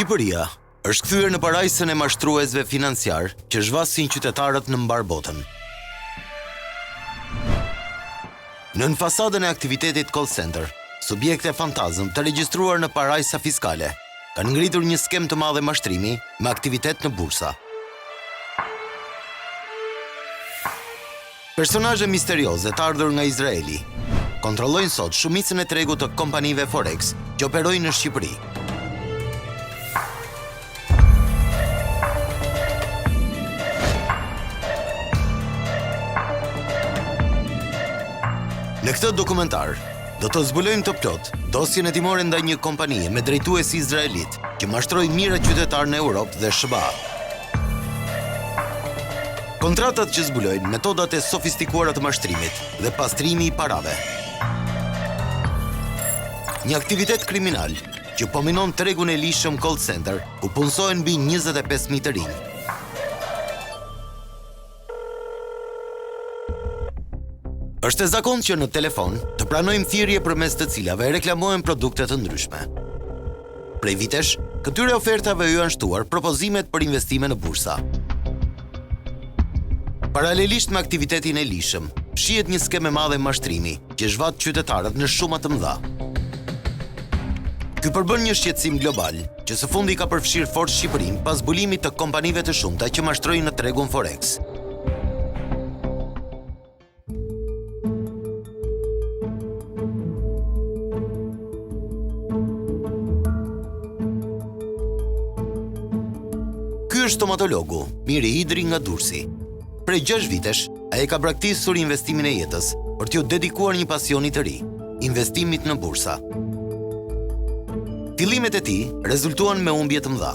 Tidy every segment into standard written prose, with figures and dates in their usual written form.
Shqipëria është kthyer në parajsën e mashtruesve financiar që zhvasin qytetarët në mbar botën. Nën fasadën e aktivitetit call center, subjekte fantazëm të regjistruar në parajsa fiskale kanë ngritur një skem të madhe mashtrimi me aktivitet në bursa. Personazhe misterioze të ardhur nga Izraeli kontrollojnë sot shumicën e tregut të kompanive Forex që operojnë në Shqipëri. Në këtë dokumentar, do të zbulojmë të plot dosjen hetimore ndaj një kompanie me drejtuesi izraelit që mashtroi mijëra qytetarë në Europë dhe SBA. Kontratat që zbulojnë metodat e sofistikuara të mashtrimit dhe pastrimi i parave. Një aktivitet kriminal që po minon tregun e lishëm call center ku punësohen mbi 25.000 të rinj. Është e zakonshme që në telefon të pranojmë thirrje përmes të cilave reklamohen produkte të ndryshme. Prej vitesh, këtyre ofertave u janë shtuar propozimet për investime në bursa. Paralelisht me aktivitetin e lishëm, shihet një skem e madhe mashtrimi që zhvat qytetarët në shuma të mëdha. Ky përbën një shqetësim global që së fundi ka përfshirë fort Shqipërinë pas zbulimit të kompanive të shumta që mashtrojnë në tregun Forex. Ky është stomatologu Miri Hidri nga Durrësi. Prej 6 vitesh, ai ka braktisur investimin e jetës për t'u dedikuar një pasioni të ri, investimit në bursa. Fillimet e tij rezultuan me humbje të mëdha.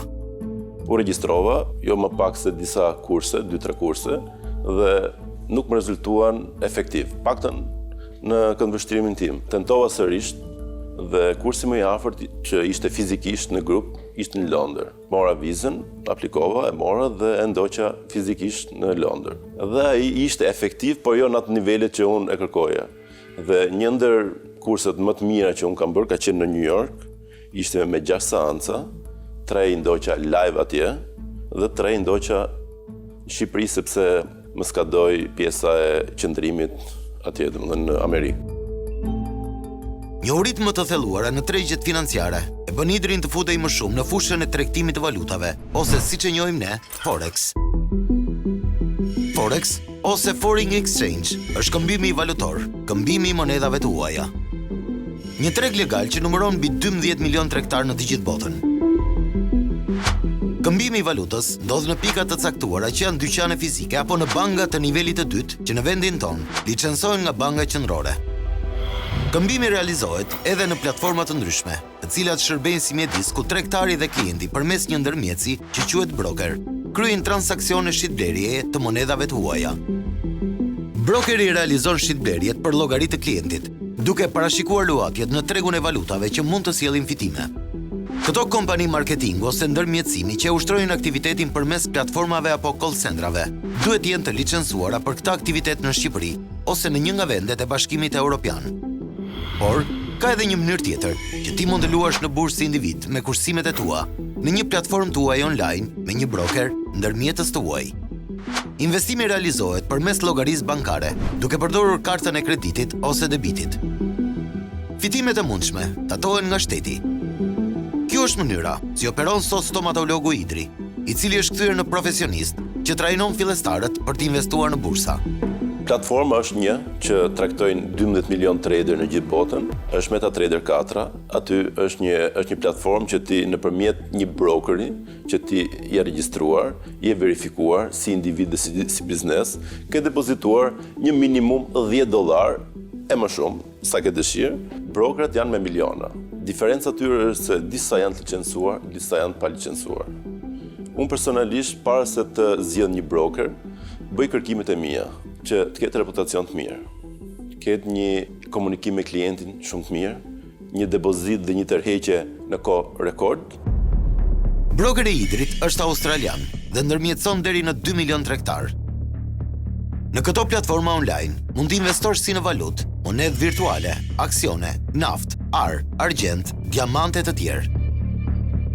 U regjistrova, jo më pak se disa kurse, 2-3 kurse, dhe nuk më rezultuan efektiv, paktën në këndvështrimin tim. Tentova sërish dhe kursi më i afërt që ishte fizikisht në grup ishte në Londër. Mora vizën, aplikova, e mora dhe e ndoqa fizikisht në Londër. Dhe ai ishte efektiv, por jo në atë nivelet që unë e kërkoja. Dhe një ndër kurset më të mira që unë kam bërë ka qenë në New York, ishte me 6 seanca, 3 i ndoqa live atje dhe 3 i ndoqa në Shqipëri sepse më skadoi pjesa e qëndrimit atje, domethënë në Amerikë. Një urit më të thelluara në tregjet financiare e bën Hidrin të futej më shumë në fushën e tregtimit të valutave, ose siç e njohim ne, Forex. Forex, ose Foreign Exchange, është këmbimi valutor, këmbimi i monedhave të huaja. Një treg legal që numëron mbi 12 milion tregtar në të gjithë botën. Këmbimi i valutës ndodh në pika të caktuara që janë dyqane fizike apo në banka të nivelit të dytë që në vendin tonë licencohen nga banka qendrore. Këmbimi realizohet edhe në platforma të ndryshme, të cilat shërbejnë si mjedis ku tregtari dhe klienti përmes një ndërmjetësi që quhet broker, kryejnë transaksione shitblerjeje të monedhave të huaja. Brokeri realizon shitblerjet për llogaritë të klientit, duke parashikuar luhatjet në tregun e valutave që mund të sjellin fitime. Këto kompani marketingu ose ndërmjetësimi që ushtrojnë aktivitetin përmes platformave apo call centrave, duhet jenë të licencuara për këtë aktivitet në Shqipëri ose në një nga vendet e Bashkimit Evropian. Por, ka edhe një mënyrë tjetër që ti mund të luash në bursë si individ me kursimet e tua, në një platformë tuaj online me një broker ndërmjetës të huaj. Investimi realizohet përmes llogarisë bankare, duke përdorur kartën e kreditit ose debitit. Fitimet e mundshme datohen nga shteti. Kjo është mënyra si operon sot stomatologu Hidri, i cili është kthyer në profesionist që trajnon fillestarët për të investuar në bursa. Platforma është një që traktojnë 12 milion trader në gjithë botën, është MetaTrader 4, aty është një platformë që ti nëpërmjet një brokeri që ti je regjistruar, je verifikuar si individ dhe si biznes, ke depozituar një minimum $10 e më shumë sa ke dëshirë, brokerat janë me miliona. Diferenca atyre është se disa janë të licencuar, disa janë pa licencuar. Unë personalisht para se të zgjedh një broker, bëj kërkimet e mia që të ketë reputacion të mirë, ketë një komunikim me klientin shumë të mirë, një depozit dhe një tërheqje në kohë rekord. Brokeri i Hidrit është australian dhe ndërmjetëson deri në 2 milion tregtar. Në këto platforma online mund të investosh si në valutë, monedhë virtuale, aksione, naftë, argjent, diamante të tjerë.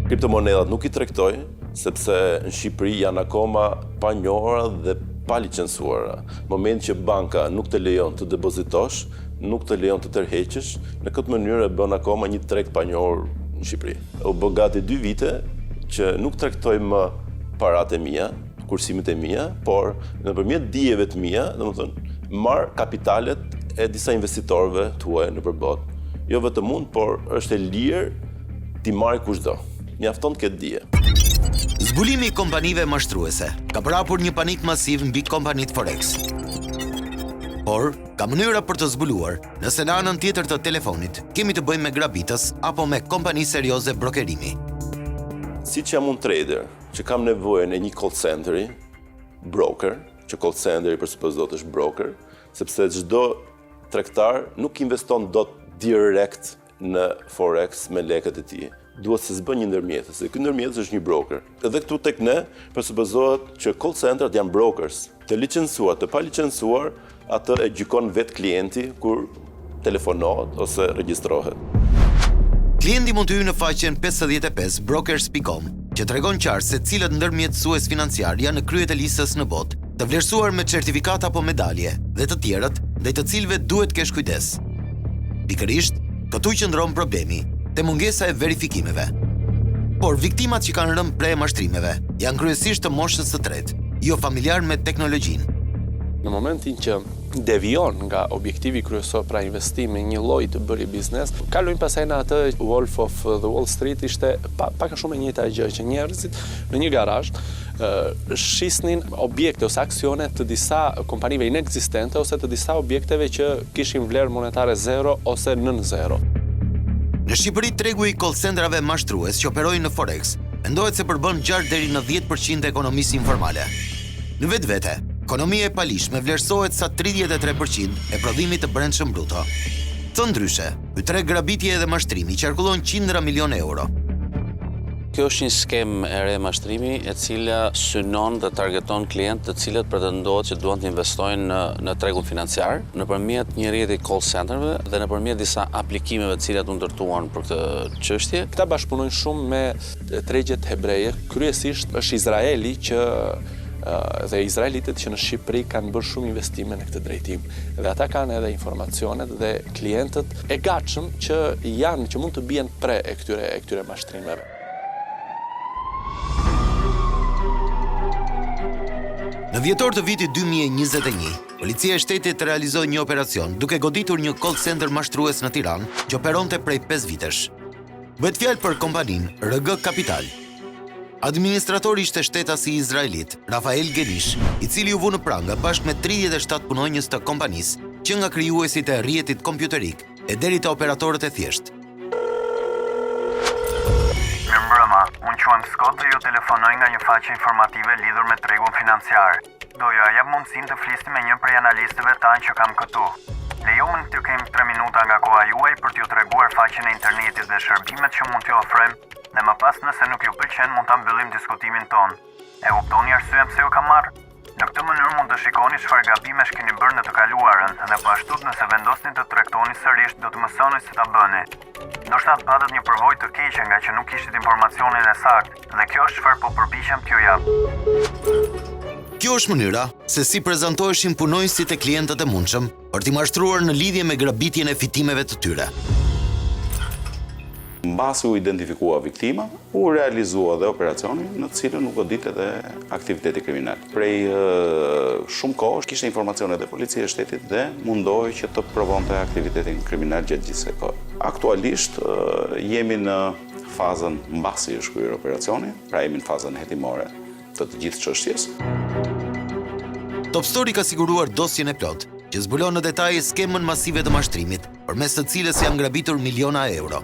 Kriptomonedat nuk I tregtoj, sepse në Shqipëri janë akoma pa njohura dhe pa licencuara. Në moment që banka nuk të lejon të depozitosh, nuk të lejon të tërheqësh, në këtë mënyrë e bën akoma një treg pa njohur në Shqipëri. U bë gati 2 vite që nuk tregtoj më paratë e mia, kursimet e mia, por nëpërmjet dijeve të mia, domethënë marr kapitalet e disa investitorëve tuaj nëpër botë. Jo vetëm unë, por është e lirë ti marrë kushdo. Mjafton të ketë dije. Zbulimi I kompanive mashtruese ka prapur një panik masiv mbi kompanitë Forex. Por, ka mënyra për të zbuluar nëse në anën tjetër të telefonit kemi të bëjmë me grabitës apo me kompani serioze brokerimi. Siç jam unë trader, që kam nevojën e një call centeri, broker, që call centeri përsupozot është broker, sepse çdo tregtar nuk investon dot direkt në Forex me lekët e tij. Duhet se s'bën një ndërmjetës, dhe ky ndërmjetës është një broker. Edhe këtu tek ne përsupozohet që call centrat janë brokers, të licencuar, të pa licencuar, atë e gjykon vetë klienti kur telefonohet ose regjistrohet. Klienti mund të hyjë në faqen 55 brokers.com, që tregon qartë se cilët ndërmjetësues financiar janë në krye të listës në botë, të vlerësuar me certifikat apo medalje, dhe të tjerët, ndaj të cilëve duhet kesh kujdes. Pikërisht, këtu qëndron problemi, te mungesa e verifikimeve. Por viktimat që kanë rënë prej mashtrimeve janë kryesisht të moshës së tretë, jo familjar me teknologjinë. Në momentin që devion nga objektivi kryesor pra investimi një lloj të bërë biznes, kalojmë pasaj në atë Wolf of the Wall Street ishte pak a shumë e njëjta gjë që njerëzit në një garazh shisnin objekte ose aksione të disa kompanive inekzistente ose të disa objekteve që kishin vlerë monetare zero ose nën zero. Në Shqipëri tregu I call centrave mashtrues që operojnë në Forex mendohet se përbën 6 deri në 10% e ekonomisë informale. Në vetvete, ekonomia e palishme vlerësohet sa 33% e prodhimit të brendshëm bruto. Të ndryshe, ky treg grabitje dhe mashtrimi qarkullon qindra milion euro. Kjo është një skemë e re mashtrimi e cila synon dhe targeton klientë të cilët pretendohet që duan të investojnë në tregun financiar nëpërmjet një rrjeti call centerve dhe nëpërmjet disa aplikimeve të cilat u ndërtuan për këtë çështje. Këta bashkëpunojnë shumë me tregjet hebreje, kryesisht është Izraeli që dhe izraelitët që në Shqipëri kanë bërë shumë investime në këtë drejtim. Dhe ata kanë edhe informacionet dhe klientët e gatshëm që mund të bien pre e këtyre mashtrimeve. Në dhjetor të vitit 2021, policia e shtetit realizoi një operacion duke goditur një call center mashtrues në Tiranë që operonte prej 5 vitesh. Bëhet fjalë për kompaninë RG Capital. Administratori ishte shtetasi izraelit, Rafael Genish, I cili u vu në prangë bashkë me 37 punonjës të kompanisë, që nga krijuesit e rrjetit kompjuterik e deri te operatorët e thjeshtë. Unë quhem Scott dhe ju telefonoj nga një faqe informative lidhur me tregun financiar. Doja jap mundësinë të flisni me një prej analistëve tanë që kam këtu. Lejoni të kem 3 minuta nga koha juaj për t'ju treguar faqen e internetit dhe shërbimet që mund t'ju ofrojmë, dhe më pas nëse nuk ju pëlqen mund ta mbyllim diskutimin ton. E kuptoni arsyeën pse ju kam marrë? Në këtë mënyrë mund të shikoni çfarë gabimesh keni bërë në të kaluarën dhe po ashtu nëse vendosni të tregtoni sërish do të mësoni se ta bëni. Ndoshta patët një përvojë të keqe nga që nuk kishit informacionin e saktë dhe kjo është çfarë po përpiqem t'ju jap. Kjo është mënyra se si prezantoheshin punonjësit e klientët e mundshëm për t'i mashtruar në lidhje me grabitjen e fitimeve të tyre. Mbasi u identifikua viktima, u realizua dhe operacioni në të cilën u godit edhe aktiviteti kriminal. Prej shumë kohësh kishte informacione dhe policia e shtetit dhe mundohej që të provonte aktivitetin kriminal gjatë gjithë kësaj kohe. Aktualisht jemi në fazën mbasi është kryer operacioni, pra jemi në fazën hetimore të gjithë çështjes. Top Story ka siguruar dosjen e plot, që zbulon në detaje skemën masive të mashtrimit, përmes të cilës janë grabitur miliona euro.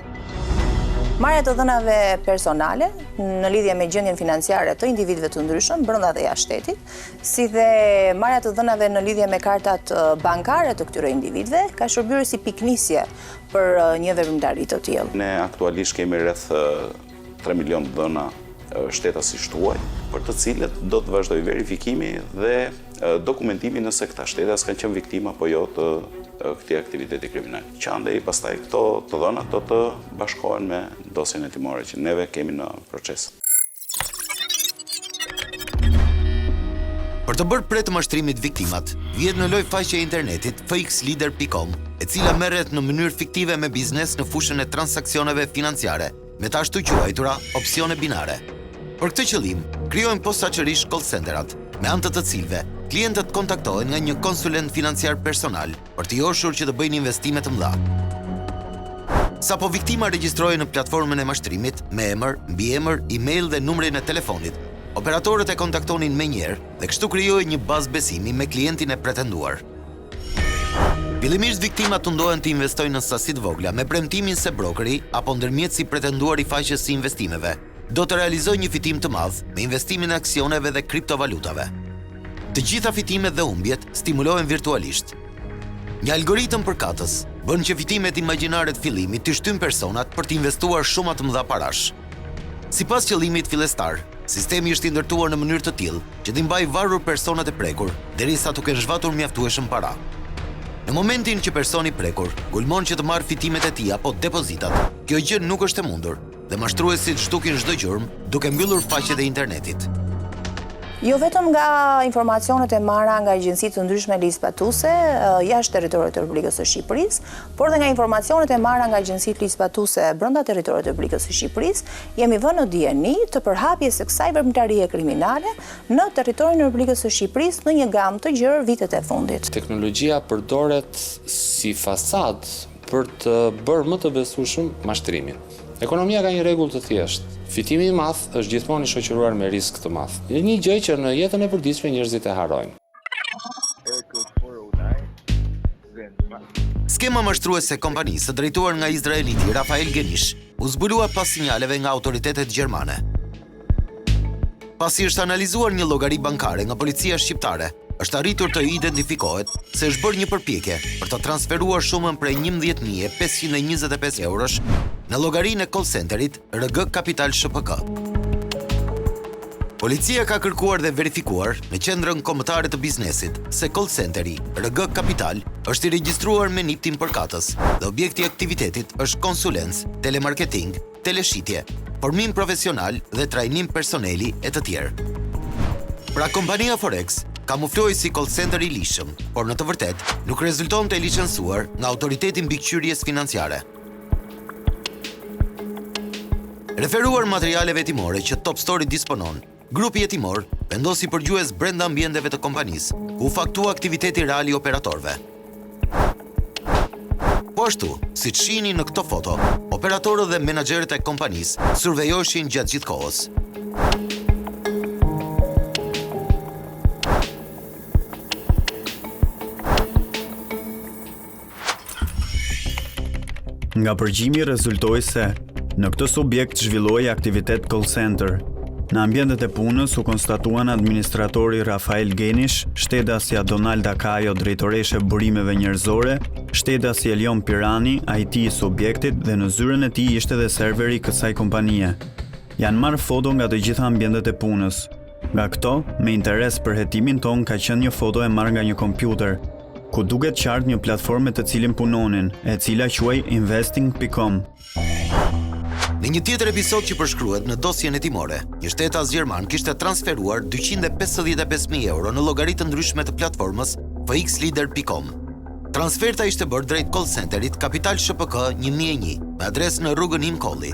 Marrja të dhënave personale në lidhje me gjendjen financiare të individëve të ndryshëm brenda dhe jashtë shtetit, si dhe marrja të dhënave në lidhje me kartat bankare të këtyre individëve, ka shërbyer si piknisje për një veprimtari të tillë. Ne aktualisht kemi rreth 3 milion dhëna shtetasisht tuaj, për të cilët do të vazhdoj verifikimi dhe dokumentimi nëse këta shtetas kanë qenë viktima apo jo të këtij aktiviteti kriminal. Që andej pastaj këto të dhëna do të bashkohen me dosjen hetimore që neve kemi në proces. Për të bërë pre të mashtrimit viktimat, vjet në loj faqe e internetit fxleader.com, e cila merret në mënyrë fiktive me biznes në fushën e transaksioneve financiare, me të ashtu quajtura opsione binare. Për këtë qëllim, krijojnë posaçërisht call centerat, me anë të cilëve klientët kontaktohen nga një konsulent financiar personal për të joshur që të bëjnë investime të mëdha. Sapo viktima regjistrohej në platformën e mashtrimit me emër, mbiemër, email dhe numrin e telefonit, operatorët e kontaktonin menjëherë dhe kështu krijohej një bazë besimi me klientin e pretenduar. Fillimisht viktimat tundohen të investojnë në sasi të vogla me premtimin se brokeri apo ndërmjetësi pretenduar i faqes së investimeve do të realizojë një fitim të madh me investimin e aksioneve dhe kriptovalutave. Të gjitha fitimet dhe humbjet stimulohen virtualisht. Një algoritëm përkatës bën që fitimet imagjinare të fillimit të shtyn personat për të investuar shumë të mëdha parash. Sipas qëllimit fillestar, sistemi është i ndërtuar në mënyrë të tillë që t'i mbajë varur personat e prekur derisa t'u kenë zhvatur mjaftueshëm para. Në momentin që personi prekur gulmon që të marrë fitimet e tij apo depozitat, kjo gjë nuk është e mundur dhe mashtruesit zhdukin çdo gjurmë duke mbyllur faqet e internetit. Jo vetëm nga informacionet e marra nga agjencitë të ndryshme ligjzbatuese jashtë territorit të Republikës së Shqipërisë, por dhe nga informacionet e marra nga agjencitë ligjzbatuese brenda territorit të Republikës së Shqipërisë, jemi vënë në dieni të përhapjes së kësaj veprimtarie kriminale në territorin e Republikës së Shqipërisë në një gamë të gjerë vitet e fundit. Teknologjia përdoret si fasad për të bërë më të besueshëm mashtrimin. Ekonomia ka një rregull të thjeshtë. Fitimi i madh është gjithmonë i shoqëruar me risk të madh. Është një gjë që në jetën e përditshme njerëzit e harrojnë. Skema mashtruese e kompanisë drejtuar nga izraeliti Rafael Genish u zbulua pas sinjaleve nga autoritetet gjermane. Pasi është analizuar një llogari bankare nga policia shqiptare, është arritur të identifikohet se është bërë një përpjekje për të transferuar shumën prej 11.525 eurosh në llogarinë e call centerit RG Kapital SHPK. Policia ka kërkuar dhe verifikuar në qendrën kombëtare të biznesit se call centeri RG Kapital është i regjistruar me NIP-in përkatës dhe objekti i aktivitetit është konsulencë, telemarketing, teleshitje, formim profesional dhe trajnim personeli e të tjerë. Pra kompania Forex kamuflohej si call center i lishëm, por në të vërtet nuk rezultonte e licencuar nga Autoriteti Mbikëqyrjes Financiare. Referuar materialeve hetimore që Top Story disponon, grupi hetimor vendosi përgjues brenda ambienteve të kompanisë, ku faktua aktiviteti real i operatorëve. Po ashtu, siç shihni në këtë foto, operatorët dhe menaxherët e kompanisë survejoshin gjatë gjithë kohës. Nga përgjimi rezultoi se në këtë subjekt zhvilloi aktivitet call center. Në ambientet e punës u konstatuan administratori Rafael Genish, shtedasja Donalda Kajo, drejtoreshe burimeve njerëzore, shtedasja Elion Pirani, IT i subjektit dhe në zyrën e tij ishte dhe serveri kësaj kompanie. Janë marrë foto nga të gjitha ambientet e punës. Nga këto, me interes për hetimin ton ka qenë një foto e marrë nga një kompjuter, ku duket qartë një platforme të cilin punonin, e cila quaj investing.com. Në një tjetër episod që përshkruhet në dosjen hetimore, një shtetas gjerman kishte transferuar 255.000 euro në llogari të ndryshme të platformës fxleader.com. Transferta ishte bërë drejt call centerit Kapital SHPK 1001, me adresë në rrugën Imkolli.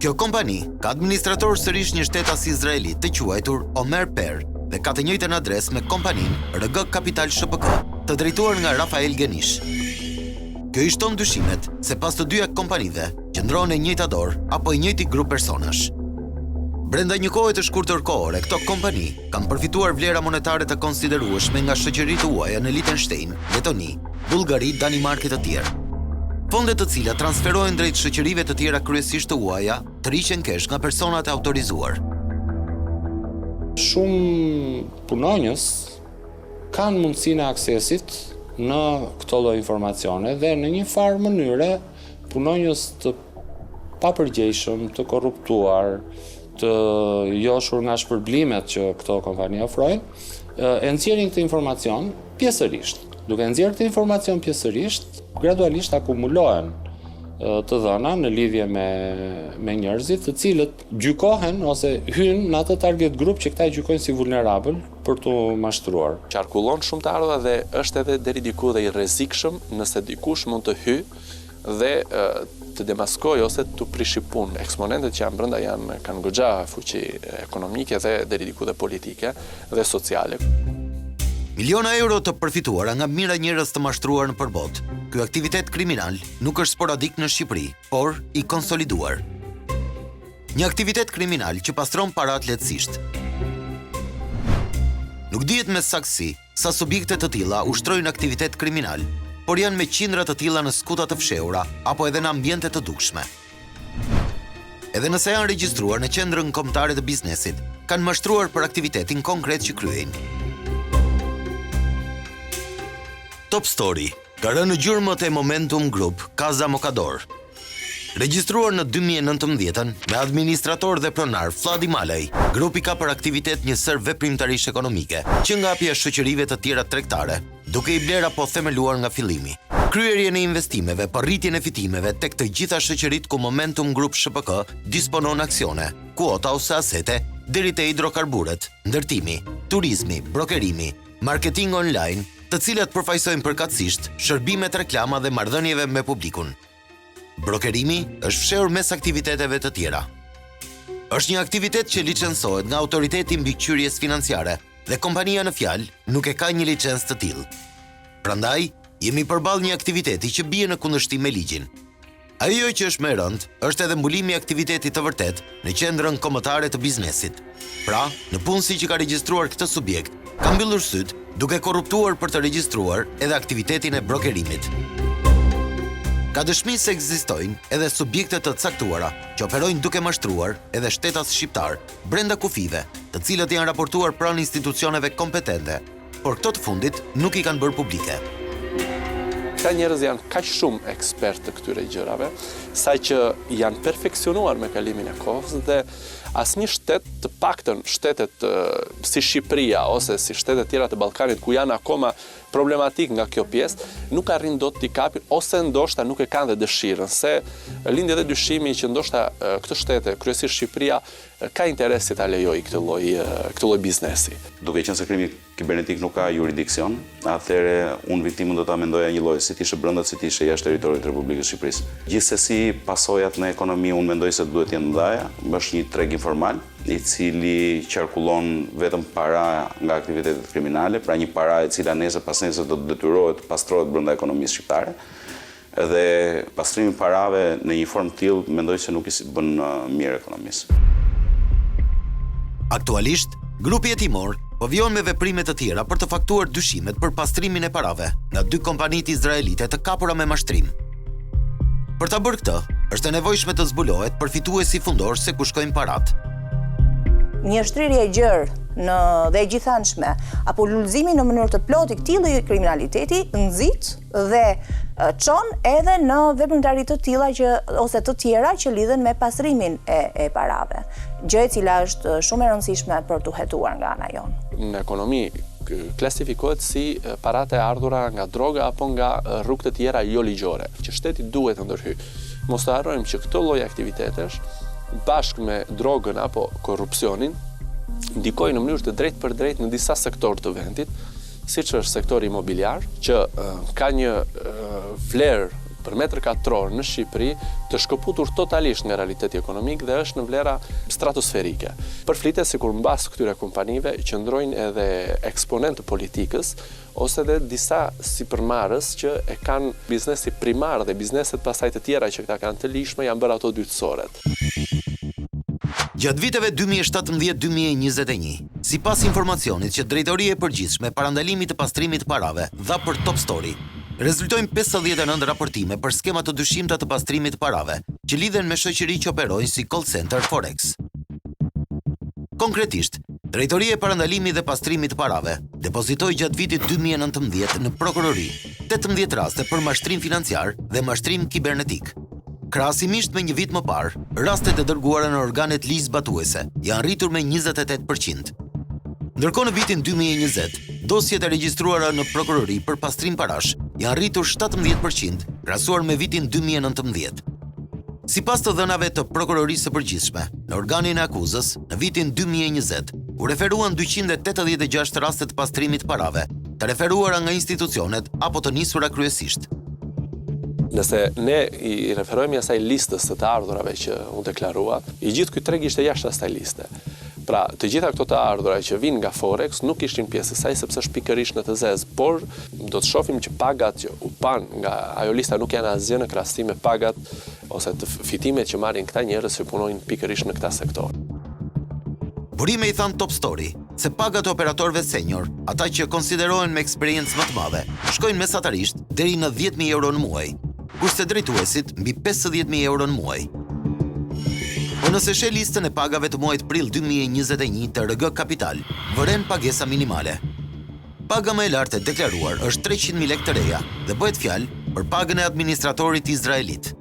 Kjo kompani ka administrator sërish një shtetas izraelit të quajtur Omer Per dhe ka të njëjtën adresë me kompaninë RG Kapital SHPK, të drejtuar nga Rafael Genish. Kjo i shton dyshimet se pas të dyja kompanive qëndron e njëjta dorë apo i njëjti grup personash. Brenda një kohe të shkurtër kohore, këto kompani kanë përfituar vlera monetare të konsiderueshme nga shoqëritë huaja në Liechtenstein, Letoni, Bullgari, Danimarkë e të tjerë. Fondet të cilat transferohen drejt shoqërive të tjera kryesisht të huaja, tërhiqen kesh nga personat e autorizuar. Shumë punonjës kanë mundësinë e aksesit në këto lloj informacione dhe në një farë mënyre punonjës të papërgjegjshëm, të korruptuar, të joshur nga shpërblimet që këto kompani ofrojnë, e nxjerrin këtë informacion pjesërisht Duke nxjerrë këtë informacion pjesërisht, gradualisht akumulohen të dhëna në lidhje me njerëzit, të cilët gjykohen ose hynë në atë target group që këta i gjykojnë si vulnerabël për të mashtruar. Qarkullon shumë të ardha dhe është edhe deri diku dhe i rrezikshëm nëse dikush mund të hyjë dhe të demaskoj ose të prishi punë. Eksponentët që janë brenda kanë goxha fuqi ekonomike dhe deri diku dhe politike dhe sociale. Miliona euro të përfituara nga mira njerëz të mashtruar në përbot. Ky aktivitet kriminal nuk është sporadik në Shqipëri, por i konsoliduar. Një aktivitet kriminal që pastron parat lehtësisht. Nuk dihet me saktësi sa subjekte të tilla ushtrojnë aktivitet kriminal, por janë me qindra të tilla në skuta të fshehura apo edhe në ambiente të dukshme. Edhe nëse janë regjistruar në qendrën kombëtare të biznesit, kanë mashtruar për aktivitetin konkret që kryejnë. Top Story ka rënë në gjurmët e Momentum Group Casa Mokador. Regjistruar në 2019 me administrator dhe pronar Fladi Malaj, grupi ka për aktivitet një sër veprimtarish ekonomike, që ngapja shoqërive të tjera tregtare, duke i bler apo themeluar nga fillimi. Kryerjen e investimeve për rritjen e fitimeve tek të gjitha shoqëritë ku Momentum Group SHPK disponon aksione, kuota ose asete, deri te hidrokarburet, ndërtimi, turizmi, brokerimi, marketing online, të cilat përfaqësojnë përkatësisht shërbimet reklama dhe marrëdhënieve me publikun. Brokerimi është fshehur mes aktiviteteve të tjera. Është një aktivitet që licencohet nga Autoriteti Mbikëqyrjes Financiare dhe kompania në fjalë nuk e ka një licencë të tillë. Prandaj, jemi përballë një aktiviteti që bie në kundërshtim me ligjin. Ajo që është më e rëndë është edhe mbulimi i aktivitetit të vërtet në qendrën kombëtare të biznesit. Pra, në punësi që ka regjistruar këtë subjekt, ka mbyllur syt duke korruptuar për të regjistruar edhe aktivitetin e brokerimit. Ka dëshmi se ekzistojnë edhe subjekte të caktuara që operojnë duke mashtruar edhe shtetas shqiptar brenda kufive, të cilët janë raportuar pranë institucioneve kompetente, por këto të fundit nuk i kanë bërë publike. Këta njerëz janë kaq shumë ekspert të këtyre gjërave, saqë janë perfeksionuar me kalimin e kohës dhe asnjë shtet, të paktën shtetet si Shqipëria ose si shtetet tjera të Ballkanit ku janë akoma problematik nga kjo pjesë, nuk arrin dot t'i kapin ose ndoshta nuk e kanë dhe dëshirën, se lindi edhe dyshimi që ndoshta këto shtete, kryesisht Shqipëria, ka interes ta lejojë këtë lloj biznesi. Duke qenë se krimi kibernetik nuk ka juridiksion, atëherë unë viktimën do ta mendoja një lloj si të ishte brenda, si të ishte jashtë territorit të Republikës së Shqipërisë. Gjithsesi, pasojat në ekonomi unë mendoj se duhet të jenë mëdha, është një treg informal i cili qarkullon vetëm para nga aktivitetet kriminale, pra një para e cila nesër pas nesër do të detyrohet të pastrohet brenda ekonomisë shqiptare. Dhe pastrimi i parave në një formë të tillë mendoj se nuk i bën mirë ekonomisë. Aktualisht, grupi hetimor po vjon me veprime të tjera për të faktuar dyshimet për pastrimin e parave nga 2 kompanitë izraelite të kapura me mashtrim. Për ta bërë këtë, është e nevojshme të zbulohet përfituesi fundor se ku shkojnë parat. Një shtrirje e gjerë dhe e gjithanshme, apo lullëzimi në mënyrë të plotë i këtij lloji kriminaliteti nxit dhe çon edhe në veprimtari të tilla ose të tjera që lidhen me pastrimin e parave. Gjë e cila është shumë e rëndësishme për t'u hetuar nga ana jonë. Në ekonomi klasifikohet si paratë e ardhura nga droga apo nga rrugë të tjera jo ligjore, që shteti duhet të ndërhyjë. Mos të harrojmë që këtë lloj aktivitetesh bashkë me drogën apo korrupsionin ndikojnë në mënyrë të drejtë për drejtë në disa sektorë të vendit, siç është sektori imobiliar, që ka një vlerë për metër katror në Shqipëri të shkëputur totalisht nga realiteti ekonomik dhe është në vlera stratosferike. Përflitet sikur mbas këtyre kompanive qëndrojnë edhe eksponentë politikës ose edhe disa sipërmarrës që e kanë biznesi primar dhe bizneset pasaj të tjera që këta kanë të lishme janë bërë ato dytësoret. Gjatë viteve 2017-2021, sipas informacionit që Drejtoria e Përgjithshme Parandalimit të Pastrimit të Parave dha për Top Story, rezultojnë 59 raportime për skema të dyshimta të pastrimit të parave, që lidhen me shoqëri që operojnë si call center Forex. Konkretisht, Drejtoria e Parandalimit dhe Pastrimit të Parave depozitoi gjatë vitit 2019 në prokurori 18 raste për mashtrim financiar dhe mashtrim kibernetik. Krahasimisht me një vit më parë, rastet e dërguara në organet ligjzbatuese janë rritur me 28%. Ndërkohë në vitin 2020, dosjet e regjistruara në prokurori për pastrim parash janë rritur 17% krahasuar me vitin 2019. Sipas të dhënave të prokurorisë së përgjithshme, në organin e akuzës, në vitin 2020, u referuan 286 raste të pastrimit parave, të referuara nga institucionet apo të nisura kryesisht. Nëse ne i referohemi asaj listës të ardhurave që u deklarua, i gjithë ky treg ishte jashtë asaj liste. Pra, të gjitha këto të ardhura që vinë nga Forex nuk ishin pjesë e saj sepse është pikërisht në të zezë, por do të shohim që pagat që u pan nga ajo lista nuk janë asgjë në krahasim me pagat ose të fitimet që marrin këta njerëz që punojnë pikërisht në këta sektor. Burime i than Top Story se pagat e operatorëve senior, ata që konsiderohen me eksperiencë më të madhe, shkojnë mesatarisht deri në 10.000 euro në muaj, kurse drejtuesit mbi 50.000 euro në muaj. Po nëse sheh listën e pagave të muajit prill 2021 të RG Kapital, vëren pagesa minimale. Paga më e lartë e deklaruar është 300.000 lekë të reja dhe bëhet fjalë për pagën e administratorit izraelit.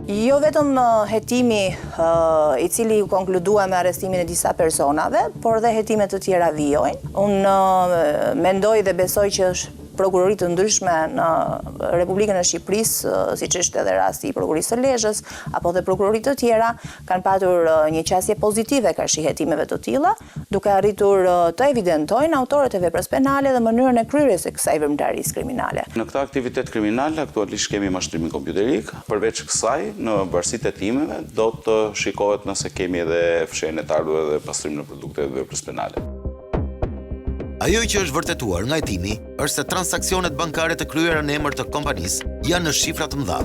Jo vetëm hetimi i cili u konkludua me arrestimin e disa personave, por dhe hetime të tjera vijojnë. Unë mendoj dhe besoj që është prokurorit të ndryshme në Republikën e Shqipërisë, siç është edhe rasti i prokurorisë së Lezhës, apo dhe prokurorit të tjera, kanë patur një qasje pozitive karshi hetimeve të tilla, duke arritur të evidentojnë autorët e veprës penale dhe mënyrën e kryerjes së kësaj veprimtarisë kriminale. Në këtë aktivitet kriminal, aktualisht kemi mashtrimin kompjuterik. Përveç kësaj, në varësitë e hetimeve, do të shikohet nëse kemi edhe fshehjen e të ardhurave dhe pastrim në produkte të veprës penale. Ajo që është vërtetuar nga hetimi është se transaksionet bankare të kryera në emër të kompanisë janë në shifra të mëdha.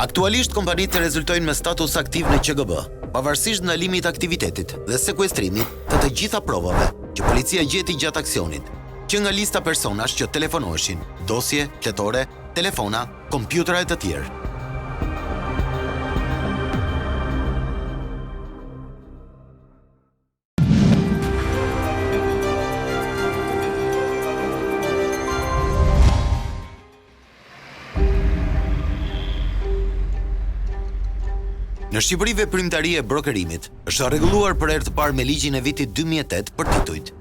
Aktualisht kompanitë rezultojnë me status aktiv në QGB, pavarësisht ndalimit të aktivitetit dhe sekuestrimit të të gjitha provave që policia gjeti gjatë aksionit, që nga lista personash që telefonoheshin, dosje, fletore, telefona, kompjutera e të tjerë. Në Shqipëri veprimtaria e brokerimit është rregulluar për herë të parë me ligjin e vitit 2008 për titujt.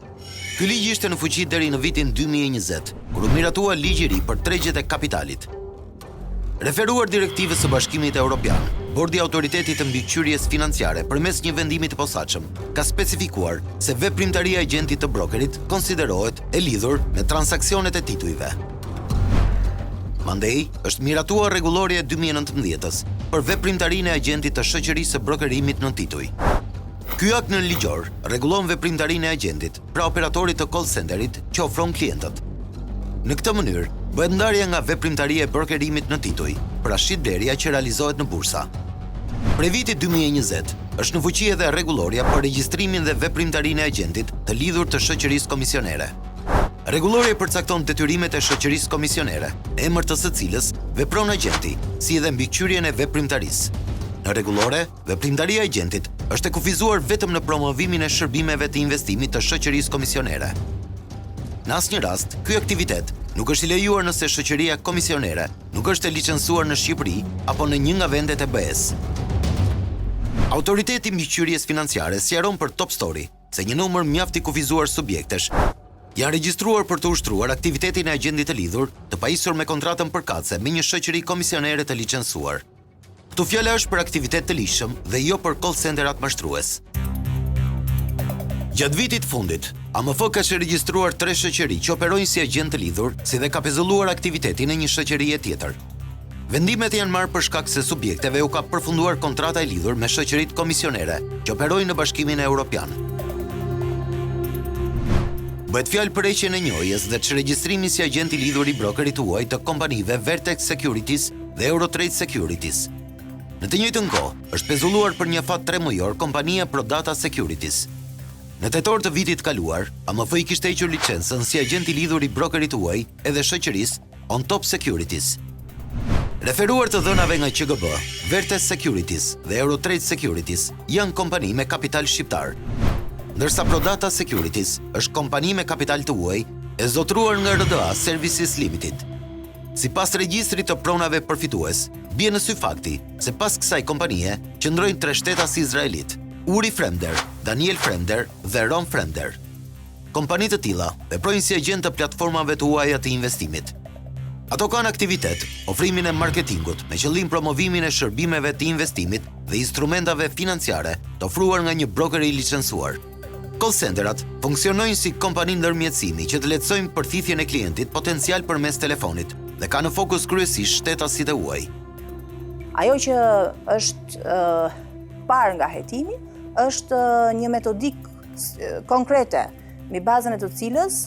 Ky ligj ishte në fuqi deri në vitin 2020, kur u miratua ligji i ri për tregjet e kapitalit. Referuar direktivës së Bashkimit Evropian, Bordi i Autoritetit të Mbikëqyrjes Financiare përmes një vendimi të posaçëm ka specifikuar se veprimtaria e agentit të brokerit konsiderohet e lidhur me transaksionet e titujve. Mandej, është miratuar rregullorja e 2019-s për veprimtarinë e agentit të shoqërisë së brokerimit në tituj. Ky akt nënligjor rregullon veprimtarinë e agentit, pra operatorit të call centerit që ofron klientët. Në këtë mënyrë, bëhet ndarja nga veprimtaria e brokerimit në tituj, pra shitblerja që realizohet në bursa. Prej vitit 2020, është në fuqi edhe rregullorja për regjistrimin dhe veprimtarinë e agentit të lidhur të shoqërisë komisionere. Rregullorja përcakton detyrimet e shoqërisë komisionere, emër të së cilës vepron agenti, si edhe mbikëqyrjen e veprimtarisë. Në rregullore, veprimtaria e agentit është e kufizuar vetëm në promovimin e shërbimeve të investimit të shoqërisë komisionere. Në asnjë rast, ky aktivitet nuk është i lejuar nëse shoqëria komisionere nuk është e licencuar në Shqipëri apo në një nga vendet e BE-s. Autoriteti i mbikëqyrjes financiare sqaron për Top Story se një numër mjaft i kufizuar subjektesh janë regjistruar për të ushtruar aktivitetin e agentit të lidhur të pajisur me kontratën përkatëse me një shoqëri komisionere të licencuar. Këtu fjala është për aktivitet të lishëm dhe jo për call centerat mashtrues. Gjatë vitit fundit, AMF ka regjistruar 3 shoqëri që operojnë si agent të lidhur, si dhe ka pezulluar aktivitetin e një shoqërie tjetër. Vendimet janë marrë për shkak se subjekteve u ka përfunduar kontrata e lidhur me shoqëritë komisionere që operojnë në Bashkimin Evropian. Bëhet fjalë për heqjen e njohjes dhe çregjistrimin si agent i lidhur i brokerit huaj të kompanive Vertex Securities dhe Eurotrade Securities. Në të njëjtën kohë, është pezulluar për një afat 3 muajor kompania Prodata Securities. Në tetor të vitit kaluar, AMF i kishte hequr licencën si agent i lidhur i brokerit huaj edhe shoqërisë On Top Securities. Referuar të dhënave nga QGB, Vertex Securities dhe Eurotrade Securities janë kompani me kapital shqiptar, ndërsa Prodata Securities është kompani me kapital të huaj e zotruar nga RDA Services Limited. Sipas regjistrit të pronave përfitues, bie në sy fakti se pas kësaj kompanie qëndrojnë 3 shtetas izraelit, Uri Fremder, Daniel Fremder dhe Ron Fremder. Kompanitë të tilla veprojnë si agent të platformave të huaja të investimit. Ato kanë aktivitet, ofrimin e marketingut me qëllim promovimin e shërbimeve të investimit dhe instrumentave financiare të ofruar nga një broker i licencuar. Call centerat funksionojnë si kompani ndërmjetësimi që të lehtësojnë përthithjen e klientit potencial përmes telefonit dhe ka në fokus kryesisht shtetasit e huaj. Ajo që është parë nga hetimi është një metodik konkrete mbi bazën e të cilës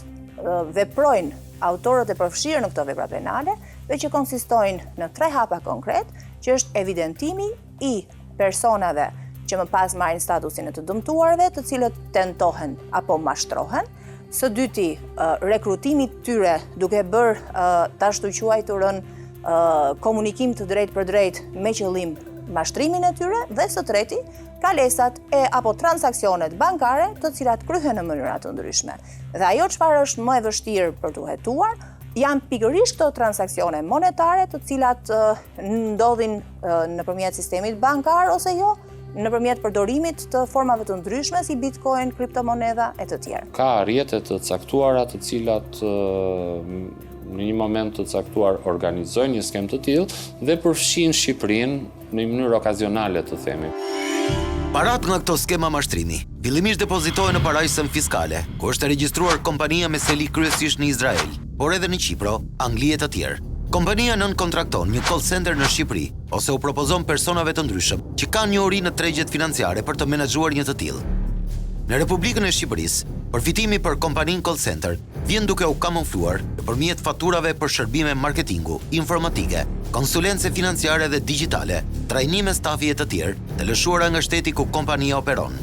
veprojnë autorët e përfshirë në këto vepra penale dhe që konsistojnë në 3 hapa konkret, që është evidentimi i personave që më pas marrin statusin e të dëmtuarve, të cilët tentohen apo mashtrohen. Së dyti, rekrutimi tyre duke bërë të ashtu quajturën komunikim të drejt për drejt me qëllim mashtrimin e tyre, dhe së treti, kalesat apo transaksionet bankare të cilat kryhen në mënyra të ndryshme. Dhe ajo çfarë është më e vështirë për t'u hetuar, janë pikërisht këto transaksione monetare të cilat ndodhin nëpërmjet sistemit bankar ose jo, nëpërmjet përdorimit të formave të ndryshme si Bitcoin, kriptomonedha e të tjerë. Ka rrjete të caktuara të cilat në një moment të caktuar organizojnë një skem të tillë dhe përfshin Shqipërinë në një mënyrë okazionale, të themi. Parat nga këto skema mashtrimi fillimisht depozitohen në parajsën fiskale, ku është e regjistruar kompania me seli kryesisht në Izrael, por edhe në Qipro, Angli e të tjerë. Kompania nënkontrakton një call center në Shqipëri ose u propozon personave të ndryshëm që kanë njohuri në tregjet financiare për të menaxhuar një të tillë. Në Republikën e Shqipërisë, përfitimi për kompaninë call center vjen duke u kamufluar nëpërmjet faturave për shërbime marketingu, informatike, konsulencë financiare dhe digjitale, trajnime stafi e të tjerë të lëshuara nga shteti ku kompania operon.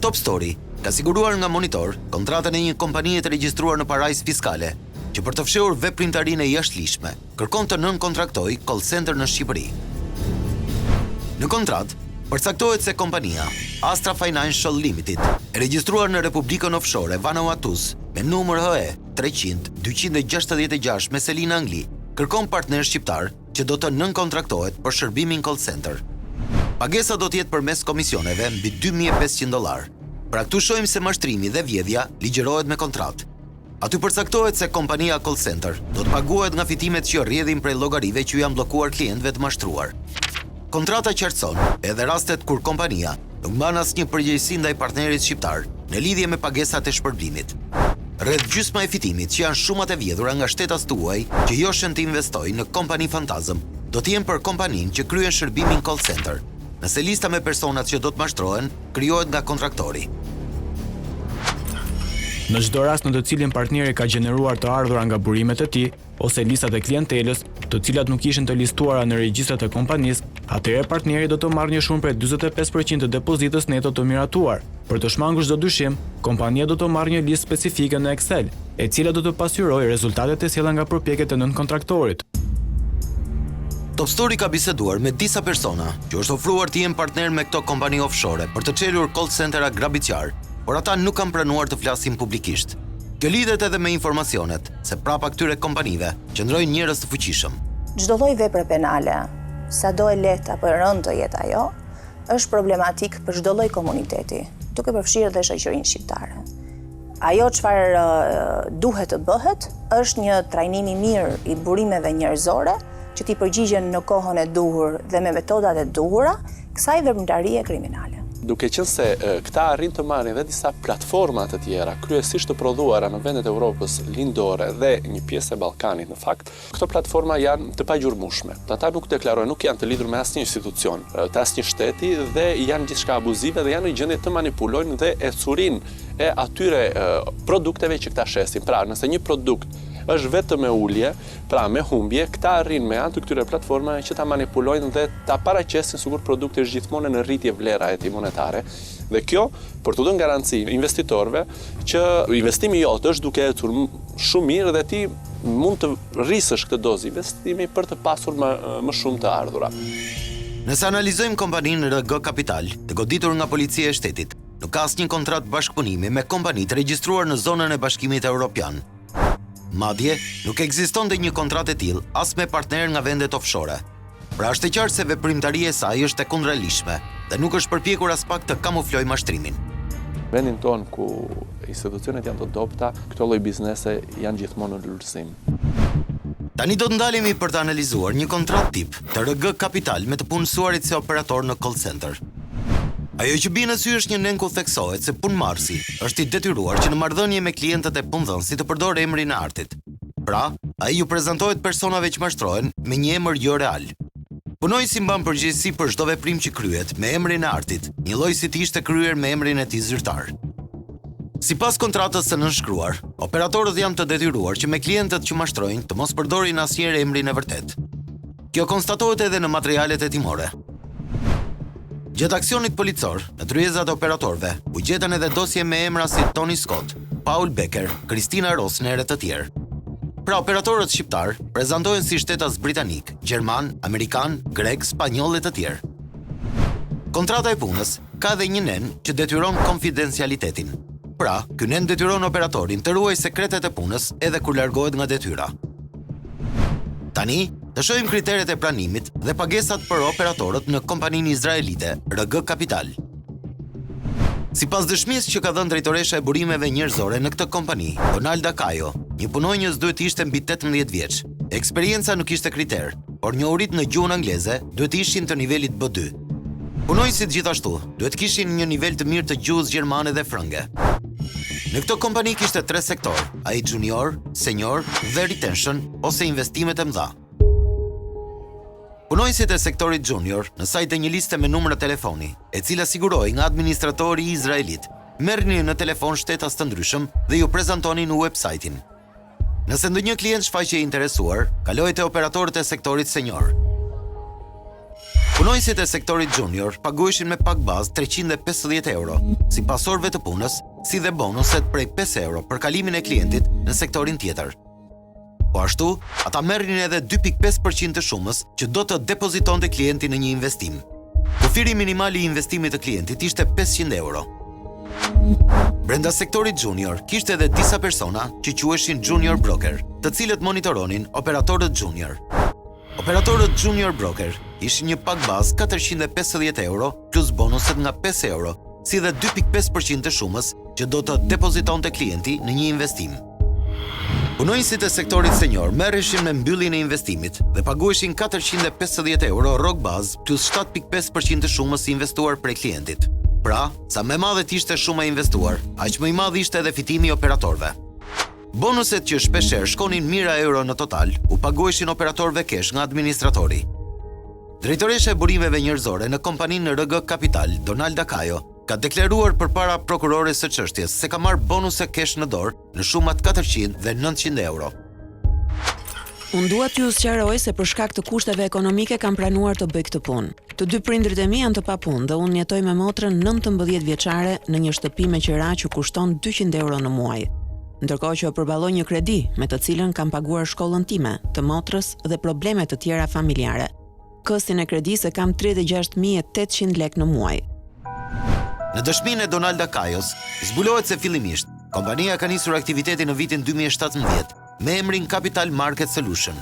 Top Story ka siguruar nga Monitor kontratën e një kompanie të regjistruar në parajsë fiskale, që për të fshehur veprimtarinë e jashtëligjshme, kërkon të nënkontraktojë call center në Shqipëri. Në kontratë, përcaktohet se kompania Astra Financial Limited, e regjistruar në Republikën Offshore Vanuatu me numër HE 300-266 me seli në Angli, kërkon partner shqiptar që do të nënkontraktohet për shërbimin call center. Pagesa do të jetë përmes komisioneve mbi $2.500. Pra këtu shohim se mashtrimi dhe vjedhja ligjërohet me kontratë. Aty përcaktohet se kompania call center do të paguhet nga fitimet që rrjedhin prej llogarive që janë bllokuar klientëve të mashtruar. Kontrata qartëson edhe rastet kur kompania nuk mban asnjë përgjegjësi ndaj partnerit shqiptar në lidhje me pagesat e shpërblimit. Rreth gjysma e fitimit që janë shumat e vjedhura nga shtetas të huaj që joshen të investojnë në kompani fantazëm, do të jenë për kompaninë që kryen shërbimin call center, nëse lista me personat që do të mashtrohen krijohet nga kontraktori. Në çdo rast në të cilin partneri ka gjeneruar të ardhura nga burimet e tij ose listat e klientelës, të cilat nuk ishin të listuara në regjistrat e kompanisë, atëherë partneri do të marrë një shumë prej 45% të depozitës neto të miratuar. Për të shmangur çdo dyshim, kompania do të marrë një listë specifike në Excel, e cila do të pasqyrojë rezultatet e sjellura nga përpjekjet e nënkontraktorit. Top Story ka biseduar me disa persona që është ofruar të jenë partner me këto kompani offshore për të çelur call centera grabitqar, por ata nuk kanë pranuar të flasin publikisht. Kjo lidhet edhe me informacionet se prapa këtyre kompanive qëndrojnë njerëz të fuqishëm. Çdo lloj vepre penale, sado e lehtë apo e rëndë të jetë ajo, është problematik për çdo lloj komuniteti, duke përfshirë dhe shoqërinë shqiptare. Ajo çfarë duhet të bëhet është një trajnim i mirë i burimeve njerëzore që t'i përgjigjen në kohën e duhur dhe me metodat e duhura kësaj veprimtarie kriminale. Duke qenë se këta arrin të marrin dhe disa platforma të tjera, kryesisht të prodhuara në vendet e Evropës lindore dhe një pjesë e Ballkanit në fakt, këto platforma janë të pagjurmueshme. Ata nuk deklarojnë, nuk janë të lidhur me asnjë institucion, të asnjë shteti dhe janë gjithçka abuzive dhe janë në gjendje të manipulojnë dhe ecurin e atyre produkteve që këta shesin. Pra, nëse një produkt është vetëm me ulje, pra me humbje, këta arrin me anë të këtyre platformave që ta manipulojnë dhe ta paraqesin sikur produkti është gjithmonë në rritje vlera e tij monetare. Dhe kjo për të dhënë garanci investitorëve që investimi jot është duke ecur shumë mirë dhe ti mund të rrisësh këtë dozë investimi për të pasur më shumë të ardhura. Nëse analizojmë kompaninë RG Capital, të goditur nga policia e shtetit, nuk ka asnjë kontratë bashkëpunimi me kompani të regjistruar në zonën e Bashkimit Evropian. Madje, nuk ekzistonte një kontratë e tillë as me partner nga vendet offshore. Pra është e qartë se veprimtaria e saj është e kundërligjshme dhe nuk është përpjekur as pak të kamuflojë mashtrimin. Vendin ton ku institucionet janë të dobta, këto lloj biznese janë gjithmonë në lulësim. Tani do të ndalemi për të analizuar një kontratë tip të RG Kapital me të punësuarit si operator në call center. Ajo që bie në sy është një nen ku theksohet se punëmarrësi është i detyruar që në marrëdhënie me klientët e punëdhënësit të përdorë emrin e artit. Pra, ai ju prezantohet personave që mashtrohen me një emër jo real. Punojësi mban përgjegjësi për çdo veprim që kryhet me emrin e artit, një lloj si të ishte kryer me emrin e tij zyrtar. Sipas kontratës së nënshkruar, operatorët janë të detyruar që me klientët që mashtrojnë të mos përdorin asnjëherë emrin e vërtet. Kjo konstatohet edhe në materialet hetimore. Gjatë aksionit policor, në tryezat e operatorëve, u gjetën edhe dosje me emra si Tony Scott, Paul Becker, Kristina Rosner e të tjerë. Pra operatorët shqiptar prezantohen si shtetas britanik, gjerman, amerikan, grek, spanjoll e të tjerë. Kontrata e punës ka edhe një nen që detyron konfidencialitetin. Pra, ky nen detyron operatorin të ruajë sekretet e punës edhe kur largohet nga detyra. Tani, të shohim kriteret e pranimit dhe pagesat për operatorët në kompaninë izraelite RG Kapital. Sipas dëshmisë që ka dhënë drejtoresha e burimeve njerëzore në këtë kompani, Donalda Kajo, një punonjës duhet të ishte mbi 18 vjeç. Eksperienca nuk ishte kriter, por njohurit në gjuhën angleze duhet të ishin të nivelit B2. Punonjësit gjithashtu duhet kishin një nivel të mirë të gjuhës gjermane dhe frënge. Në këtë kompani kishte 3 sektor, ai junior, senior dhe retention ose investimet e mëdha. Punojësit e sektorit junior në sajt e një liste me numra telefoni, e cila siguroi nga administratori i Izraelit, merrni në telefon shtetas të ndryshëm dhe ju prezantonin në website-in. Nëse ndonjë klient shfaqej i interesuar, kaloi te operatorët e sektorit senior. Punojësit e sektorit junior paguheshin me pak bazë 350 euro, si pasorëve të punës, si dhe bonuset prej 5 euro për kalimin e klientit në sektorin tjetër. Po ashtu, ata merrin edhe 2.5% të shumës që do të depozitonte klienti në një investim. Kufiri minimal i investimit të klientit ishte 500 euro. Brenda sektorit junior kishte edhe disa persona që quheshin junior broker, të cilët monitoronin operatorët junior. Operatorët junior broker ishin një pak bazë 450 euro plus bonuset nga 5 euro, si dhe 2.5% të shumës që do të depozitonte klienti në një investim. Punojësit e sektorit senior merreshin me mbylljen e investimit dhe paguheshin 450 euro rrok bazë plus 7.5% të shumës investuar prej klientit. Pra, sa më e madhe ishte shuma e investuar, aq më i madh ishte edhe fitimi i operatorëve. Bonuset që shpeshherë shkonin mijëra euro në total, u paguheshin operatorëve kesh nga administratori. Drejtoresha e burimeve njerëzore në kompaninë RG Kapital, Donalda Kajo, ka deklaruar përpara prokurores së çështjes se ka marrë bonuse kesh në dorë në shumat 400 dhe 900 euro. Unë dua t'ju sqaroj se për shkak të kushteve ekonomike kam pranuar të bëj këtë punë. Të dy prindrit e mi janë të papunë dhe unë jetoj me motrën 19 vjeçare në një shtëpi me qira që kushton 200 euro në muaj. Ndërkohë që përballoj një kredi me të cilën kam paguar shkollën time, të motrës dhe probleme të tjera familjare. Kostin e kredisë kam 36.800 lek në muaj. Në dëshminë e Donalda Kajos, zbulohet se fillimisht, kompania ka nisur aktivitetin në vitin 2017 me emrin Capital Market Solution.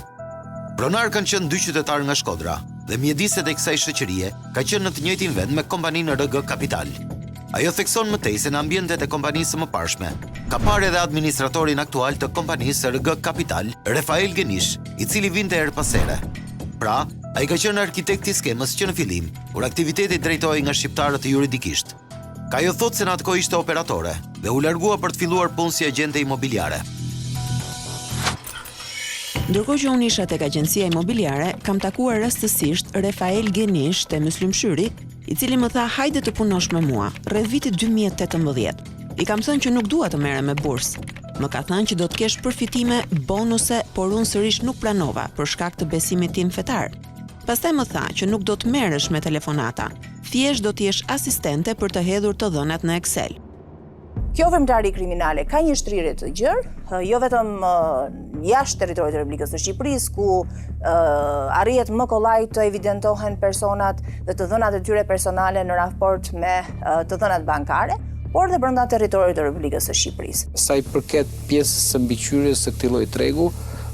Pronar kanë qenë 2 qytetarë nga Shkodra dhe mjediset e kësaj shoqërie ka qenë në të njëjtin vend me kompaninë RG Kapital. Ajo thekson mëtej se në ambientet e kompanisë së mëparshme ka parë edhe administratorin aktual të kompanisë RG Kapital, Rafael Genish, i cili vinte her pas here. Pra, ai ka qenë arkitekti i skemës që në fillim, kur aktiviteti drejtohej nga shqiptarët juridikisht. Kajo thot se në atë kohë ishte operatore dhe u largua për të filluar punë si agjente imobiliare. Ndërkohë që unë isha tek agjencia imobiliare, kam takuar rastësisht Rafael Genish te Myslimshyri, i cili më tha hajde të punosh me mua, rreth vitit 2018. I kam thënë që nuk dua të merrem me bursë. Më ka thënë që do të kesh përfitime, bonuse, por unë sërish nuk pranova për shkak të besimit tim fetar. Pastaj më tha që nuk do të merresh me telefonata, thjesht do të jesh asistente për të hedhur të dhënat në Excel. Kjo veprimtari kriminale ka një shtrirje të gjerë, jo vetëm jashtë territorit të Republikës së Shqipërisë, ku arrihet më kollaj të evidentohen personat dhe të dhënat e tyre personale në raport me të dhënat bankare, por dhe brenda territorit të Republikës së Shqipërisë. Sa i përket pjesës së mbikëqyrjes së këtij lloji tregu,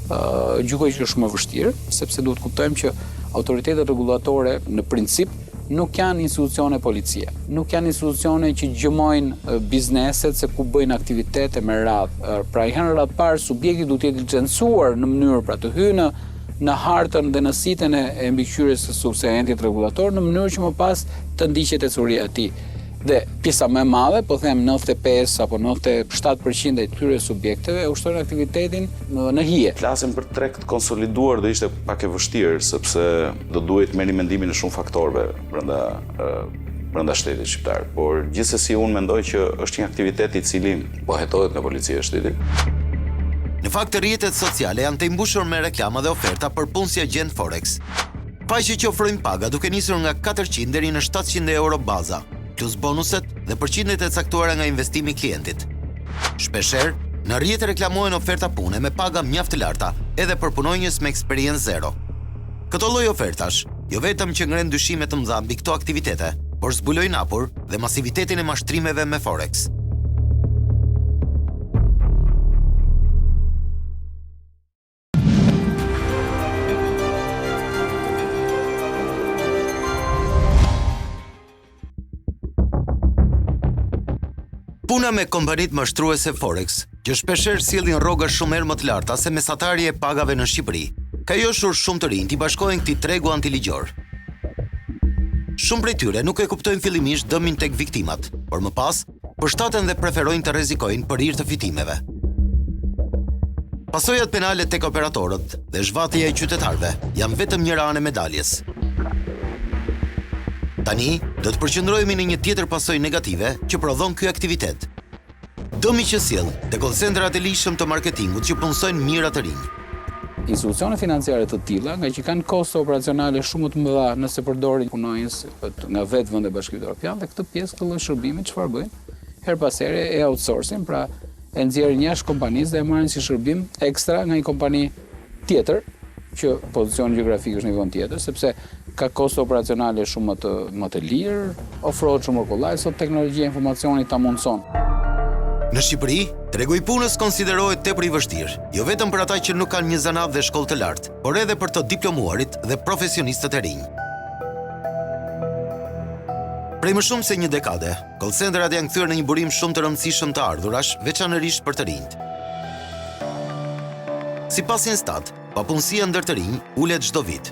gjykoj që është më vështirë, sepse duhet kuptojmë që autoritetet rregullatore në princip nuk janë institucione policie, nuk janë institucione që gjymojnë bizneset se ku bëjnë aktivitete me radhë. Pra i herë parë subjekti duhet të jetë licencuar në mënyrë pra të hyjë në hartën dhe në sitën e mbikëqyrjes së subsidientit rregullator në mënyrë që më pas të ndiqet tesoria e tij. Dhe pjesa më e madhe, po them 95 apo 97% e këtyre subjekteve ushtrojnë aktivitetin në hije. Flasim për treg konsoliduar do ishte pak e vështirë sepse do duhet merrni mendimin e shumë faktorëve brenda shtetit shqiptar. Por gjithsesi unë mendoj që është një aktivitet i cili po hetohet nga policia e shtetit. Në fakt, rrjetet sociale janë të imbushur me reklama dhe oferta për punë si agent Forex. Faqe që ofrojnë paga duke nisur nga 400 deri në 700 euro baza, plus bonuset dhe përqindjet e caktuara nga investimi i klientit. Shpeshherë, në rrjet reklamohen oferta pune me paga mjaft të larta, edhe për punonjës me eksperiencë zero. Këto lloj ofertash, jo vetëm që ngren dyshime të mëdha mbi këto aktivitete, por zbulojnë hapur dhe masivitetin e mashtrimeve me Forex. Puna me kompanit mashtruese Forex, që shpeshherë sillin rroga shumë herë më të larta se mesatari e pagave në Shqipëri, ka joshur shumë të rinj t'i bashkojnë këtij tregu antiligjor. Shumë prej tyre nuk e kuptojnë fillimisht dëmin tek viktimat, por më pas përshtaten dhe preferojnë të rrezikojnë për hir të fitimeve. Pasojat penale tek operatorët dhe zhvatja e qytetarëve janë vetëm një anë e medaljes. Tani, do të përqendrohemi në një tjetër pasojë negative që prodhon ky aktivitet. Dëmi që sjell te call-centrat e lishëm të marketingut që punësojnë mira të rinj. Institucione financiare të tilla, nga që kanë kosto operacionale shumë të mëdha nëse përdorin punonjës nga vetë vende bashkimit evropian, dhe këtë pjesë të lloj shërbimi çfarë bëjnë? Her pas here e outsourcing, pra e nxjerrin jashtë kompanisë dhe e marrin si shërbim ekstra nga një kompani tjetër që pozicioni gjeografik është në një vend tjetër, sepse ka kosto operacionale shumë më të lirë, ofrohet shumë kollaj, sot teknologjia e informacionit ta mundson. Në Shqipëri, tregu i punës konsiderohet tepër i vështirë, jo vetëm për ata që nuk kanë një zanat dhe shkollë të lartë, por edhe për të diplomuarit dhe profesionistët e rinj. Prej më shumë se një dekade, call-centrat janë kthyer në një burim shumë të rëndësishëm të ardhurash, veçanërisht për të rinjt. Sipas Instat, papunësia ndër të rinj ulet çdo vit.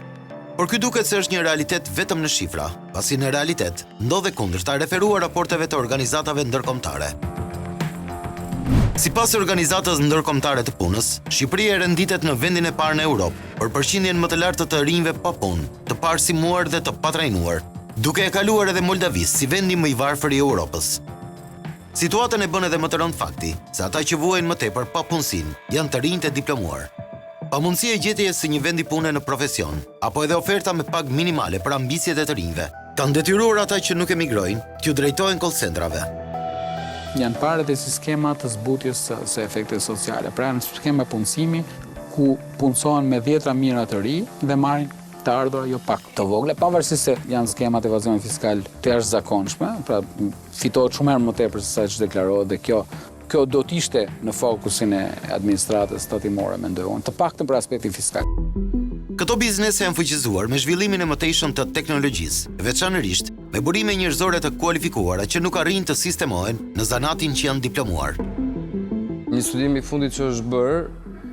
Por ky duket se është një realitet vetëm në shifra, pasi në realitet ndodhe kundërta referuar raporteve të organizatave ndërkombëtare. Sipas organizatës ndërkombëtare të punës, Shqipëria renditet në vendin e parë në Europë për përqindjen më të lartë të rinjve pa punë, të parësimuar dhe të patrajnuar, duke e kaluar edhe Moldavisë si vendi më i varfër i Europës. Situatën e bën edhe më të rëndë fakti se ata që vuajnë më tepër papunësinë janë të rinjtë e diplomuar. Pamundësia e gjetjes së një vendi pune në profesion, apo edhe oferta me pagë minimale për ambicjet e të rinjve, kanë detyruar ata që nuk emigrojnë t'ju drejtojnë call-centrave. Janë parë dhe si skema të zbutjes së efekte sociale, pra në skema punësimi ku punësohen me 10 mijëra të ri dhe marrin të ardhura jo pak të vogla, pavarësisht se janë skemat e evazionit fiskal të jashtëzakonshme, pra fitohet shumë herë më tepër se sa që deklarohet dhe kjo do të ishte në fokusin e administratës tatimore, mendoj unë, të paktën për aspektin fiskal. Këto biznese janë fuqizuar me zhvillimin e mëtejshëm të teknologjisë, veçanërisht me burime njerëzore të kualifikuara që nuk arrin të sistemohen në zanatin që janë diplomuar. Një studim i fundit që është bërë,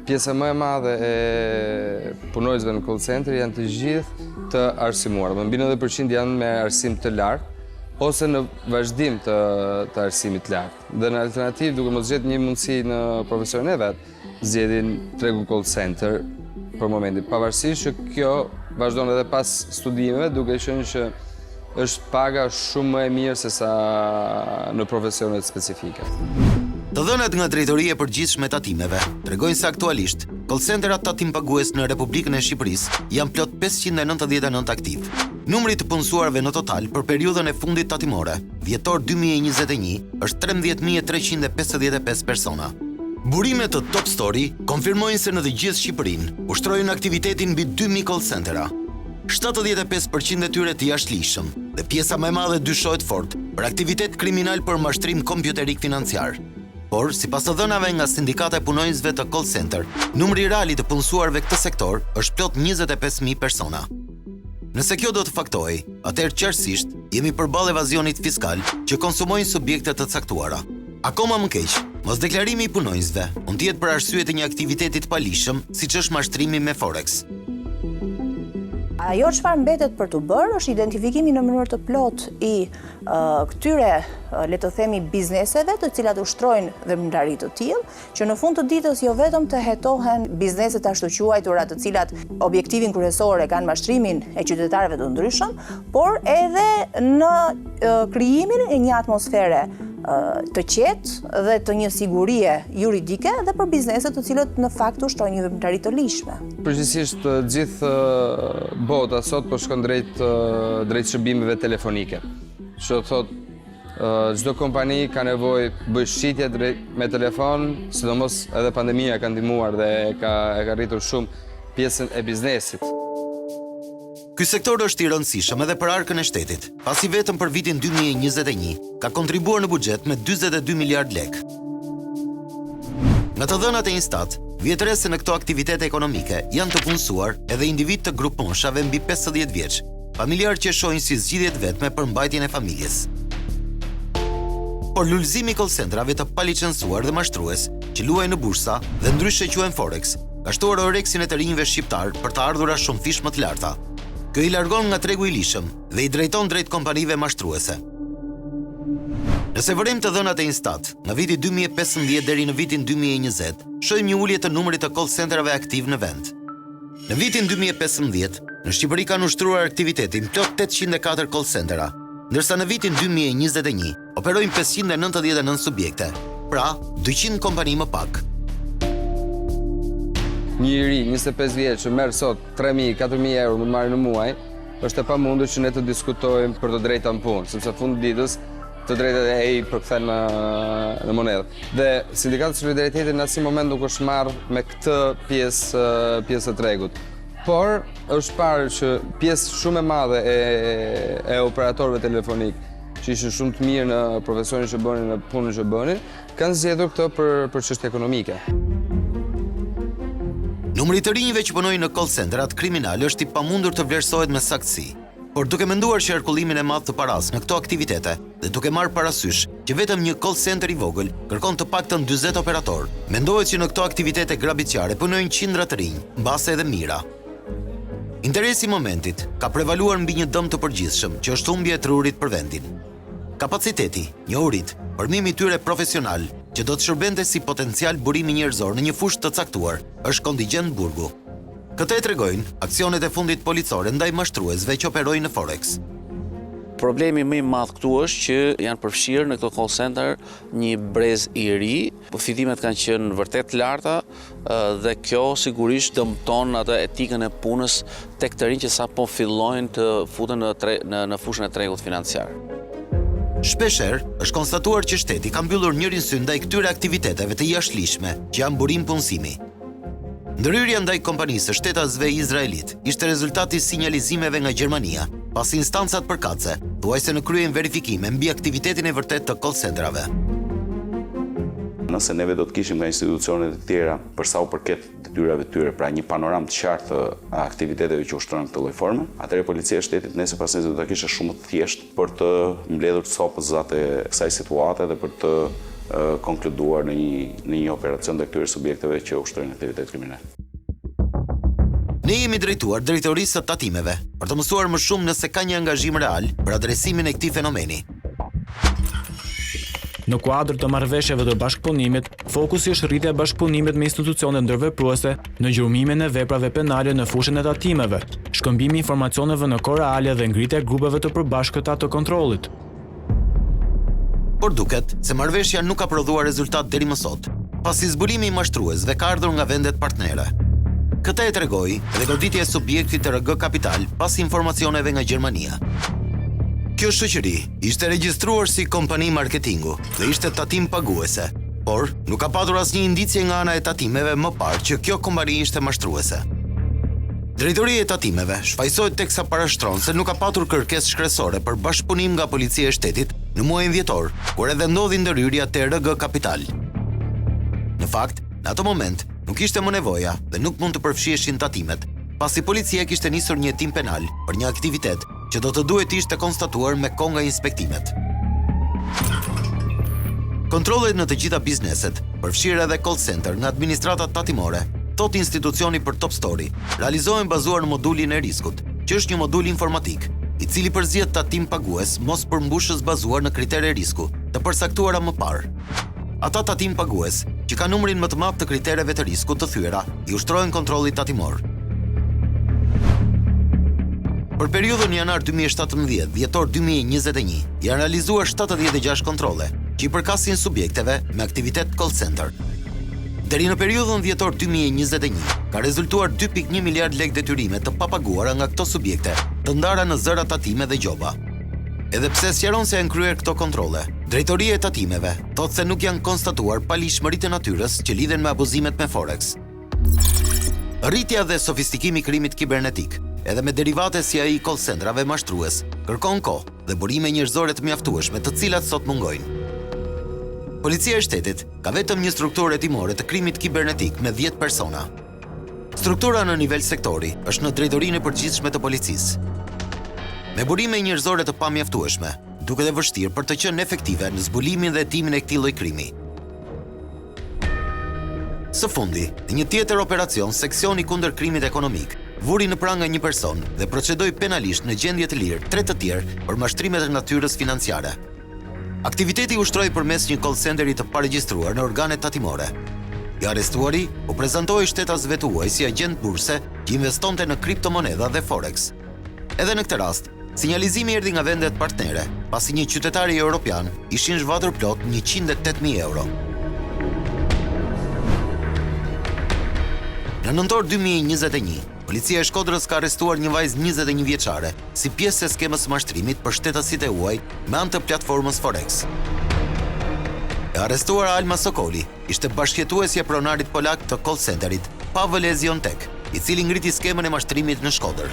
pjesa më e madhe e punojësve në call center janë të gjithë të arsimuar, mbi 90% janë me arsim të lartë, ose në vazhdim të arsimit lartë. Dhe në alternativë, duke mos gjetë një mundësi në profesionin e vetë, zgjedhin tregu call center për momentin. Pavarësisht që kjo vazhdon edhe pas studimeve, duke qenë që është paga shumë më e mirë se sa në profesionet specifike. Të dhënat nga Drejtoria e Përgjithshme e Tatimeve tregojnë se aktualisht call-centrat tatim pagues në Republikën e Shqipërisë janë plot 599 aktiv. Numri të punësuarve në total për periudhën e fundit tatimore, dhjetor 2021, është 13.355 persona. Burimet të Top Story konfirmojnë se në të gjithë Shqipërinë ushtrojnë aktivitetin mbi 2000 call-centra. 75% e tyre të jashtëligjshëm dhe pjesa më e madhe dyshohet fort për aktivitet kriminal për mashtrim kompjuterik financiar. Por, sipas të dhënave nga Sindikata e Punonjësve të Call Center, numri real i të punësuarve këtë sektor është plot 25.000 persona. Nëse kjo do të faktojë, atëherë qartësisht jemi përballë evazionit fiskal që konsumojnë subjekte të caktuara. Akoma më keq, mos deklarimi i punonjësve mund të jetë për arsye të një aktiviteti të palishëm, siç është mashtrimi me Forex. Ajo çfarë mbetet për të bërë është identifikimi në mënyrë të plot i këtyre, le të themi, bizneseve të cilat ushtrojnë veprimtari të tillë, që në fund të ditës jo vetëm të hetohen bizneset ashtu quajtura të cilat objektivin kryesor e kanë mashtrimin e qytetarëve të ndryshëm, por edhe në krijimin e një atmosfere të qetë dhe të një sigurie juridike dhe për bizneset të cilët në fakt ushtrojnë një veprimtari të lishme. Përgjithsisht gjithë bota sot po shkon drejt shërbimeve telefonike. Që thot çdo kompani ka nevojë bëj shitje me telefon, sidomos edhe pandemia ka ndihmuar dhe ka rritur shumë pjesën e biznesit. Ky sektor është i rëndësishëm edhe për arkën e shtetit, pasi vetëm për vitin 2021 ka kontribuar në buxhet me 42 miliard lek. Nga të dhënat e Instat, vjet re se në këto aktivitete ekonomike janë të punësuar edhe individ të grup moshave mbi 50 vjeç, familjar që shohin si zgjidhje të vetme për mbajtjen e familjes. Por lulëzimi i call centrave të palicencuar dhe mashtrues, që luajnë në bursa dhe ndryshe quhen Forex, ka shtuar oreksin e të rinjve shqiptar për të ardhura shumë fish më të larta. Kjo i largon nga tregu i lishëm dhe i drejton drejt kompanive mashtruese. Nëse vërim të dhënat e Instat, nga viti 2015 deri në vitin 2020, shohim një ulje të numrit të call centrave aktiv në vend. Në vitin 2015, në Shqipëri kanë ushtruar aktivitetin plot 804 call centera, ndërsa në vitin 2021 operojnë 599 subjekte, pra 200 kompani më pak. Një i ri, 25 vjeç, që merr sot 3.000, 4.000 euro mund marrë në muaj, është e pamundur që ne të diskutojmë për të drejta në punë, sepse fund ditës të drejtat e ai përkthen në monedhë. Dhe Sindikati i Solidaritetit në asnjë moment nuk është marrë me këtë pjesë të tregut. Por është parë që pjesë shumë e madhe e operatorëve telefonik, që ishin shumë të mirë në profesionin që bënin, në punën që bënin, kanë zgjedhur këtë për çështje ekonomike. Numri të rinjve që punojnë në call centrat kriminale është i pamundur të vlerësohet me saktësi. Por duke menduar qarkullimin e madh të paras në këto aktivitete dhe duke marrë parasysh që vetëm një call center i vogël kërkon të paktën 40 operator, mendohet që në këto aktivitete grabitqare punojnë qindra të rinj, mbase edhe mira. Interesi i momentit ka prevaluar mbi një dëm të përgjithshëm që është humbja e trurit për vendin. Kapaciteti, njohurit, përmimi i tyre profesional që do të shërbente si potencial burimi njerëzor në një fushë të caktuar, është kontingjent burgu. Këtë e tregojnë aksionet e fundit policore ndaj mashtruesve që operojnë në Forex. Problemi më i madh këtu është që janë përfshirë në këto call center një brez i ri, fidimet kanë qenë vërtet larta dhe kjo sigurisht dëmton atë etikën e punës tek të rinj që sapo fillojnë të futen në fushën e tregut financiar. Shpeshherë është konstatuar që shteti ka mbyllur njërin sy ndaj këtyre aktiviteteve të jashtëligjshme që janë burim punësimi. Ndërhyrja ndaj kompanisë së shtetësve izraelit ishte rezultati i sinjalizimeve nga Gjermania, pasi instancat përkatëse thuajse në kryen verifikime mbi aktivitetin e vërtet të call centrave. Nëse neve do të kishim nga institucionet e tjera për sa u përket detyrave të tyre, pra një panoram të qartë të aktiviteteve që ushtrojnë këtë lloj forme, atëherë policia e shtetit nesër pas nesër do ta kishte shumë të thjeshtë për të mbledhur copëzat e kësaj situate dhe për të konkluduar në një operacion të këtyre subjekteve që ushtrojnë aktivitet kriminal. Ne jemi drejtuar drejtorisë së tatimeve për të mësuar më shumë nëse ka një angazhim real për adresimin e këtij fenomeni. Në kuadër të marrëveshjeve të bashkëpunimit, fokusi është rritja e bashkëpunimit me institucionet ndërvepruese në gjurmimin e veprave penale në fushën e tatimeve, shkëmbimi i informacioneve në kohë reale dhe ngritja e grupeve të përbashkëta të kontrollit. Por duket se marrëveshja nuk ka prodhuar rezultat deri më sot, pasi zbulimi i mashtruesve ka ardhur nga vendet partnere. Këtë e tregoi edhe goditja e subjektit të RG Kapital pas informacioneve nga Gjermania. Kjo shoqëri ishte regjistruar si kompani marketingu dhe ishte tatim paguese, por nuk ka patur asnjë indicje nga ana e tatimeve më parë që kjo kompani ishte mashtruese. Drejtoria e tatimeve shfaqsohet teksa parashtron se nuk ka patur kërkesë shkresore për bashkëpunim nga policia e shtetit në muajin dhjetor, kur edhe ndodhi ndërhyrja te RG Kapital. Në fakt, në atë moment nuk ishte më nevoja dhe nuk mund të përfshiheshin tatimet, pasi policia kishte nisur një hetim penal për një aktivitet që do të duhet ishte konstatuar me kohë nga inspektimet. Kontrollet në të gjitha bizneset, përfshirë edhe call center nga administratat tatimore, thot institucioni për Top Story, realizohen bazuar në modulin e riskut, që është një modul informatik, i cili përzihet tatim pagues mos përmbushës bazuar në kritere risku, të përsaktuara më parë. Ata tatim pagues, që ka numrin më të madh të kritereve të riskut të thyera, i ushtrojnë kontrollit tatimor. Për periudhën janar 2017-dhjetor 2021, janë realizuar 76 kontrolle, që i përkasin subjekteve me aktivitet call center. Deri në periudhën dhjetor 2021, ka rezultuar 2.1 miliard lek detyrime të papaguara nga këto subjekte, të ndara në zëra tatime dhe gjoba. Edhe pse sqaron se janë kryer këto kontrolle, Drejtoria e Tatimeve thotë se nuk janë konstatuar palishmëritë e natyrës që lidhen me abuzimet me Forex. Rritja dhe sofistikimi i krimit kibernetik, edhe me derivate si ai call centrave mashtrues, kërkon kohë dhe burime njerëzore të mjaftueshme, të cilat sot mungojnë. Policia e shtetit ka vetëm një strukturë hetimore të krimit kibernetik me 10 persona. Struktura në nivel sektori është në drejtorinë e përgjithshme të policisë. Me burime njerëzore të pamjaftueshme, duket e vështirë për të qenë efektive në zbulimin dhe hetimin e këtij lloji krimi. Së fundi, në një tjetër operacion, seksioni kundër krimit ekonomik vuri në prangë një person dhe procedoi penalisht në gjendje të lirë 3 të tjerë për mashtrimet e natyrës financiare. Aktiviteti ushtroi përmes një call centeri të paregjistruar në organet tatimore. I arrestuari u prezantoi shtetasve të huaj si agent burse që investonte në kriptomonedha dhe Forex. Edhe në këtë rast, sinjalizimi erdhi nga vendet partnere, pasi një qytetari europian ishin zhvatur plot 108.000 euro. Në nëntor 2021, policia e Shkodrës ka arrestuar një vajzë 21 vjeçare si pjesë e skemës së mashtrimit për shtetasit e huaj me anë të platformës Forex. E arrestuara Alma Sokoli ishte bashkëjetuesja e pronarit polak të call centerit Pavel Eziontek, i cili ngriti skemën e mashtrimit në Shkodër.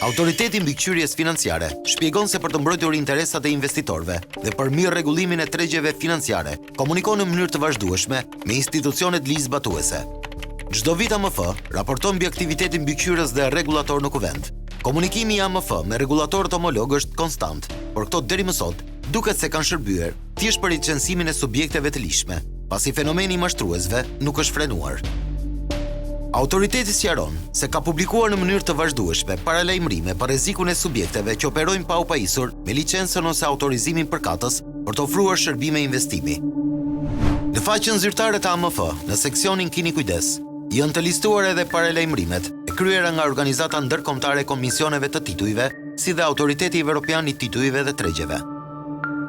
Autoriteti mbikëqyrjes financiare shpjegon se për të mbrojtur interesat e investitorëve dhe për mirë rregullimin e tregjeve financiare, komunikon në mënyrë të vazhdueshme me institucionet ligjzbatuese. Çdo vit AMF raporton mbi aktivitetin mbikëqyrës dhe rregullator në kuvent. Komunikimi i AMF me rregullatorët homolog është konstant, por këto deri më sot duket se kanë shërbyer thjesht për licencimin e subjekteve të lishme, pasi fenomeni i mashtruesve nuk është frenuar. Autoriteti sqaron se ka publikuar në mënyrë të vazhdueshme paralajmërime për rrezikun e subjekteve që operojnë pa u pajisur me licencën ose autorizimin përkatës për të ofruar shërbime investimi. Në faqen zyrtare të AMF, në seksionin Kini Kujdes, janë të listuar edhe paralajmërimet e kryera nga organizata ndërkombëtare e komisioneve të titujve, si dhe Autoriteti Evropian i Titujve dhe Tregjeve.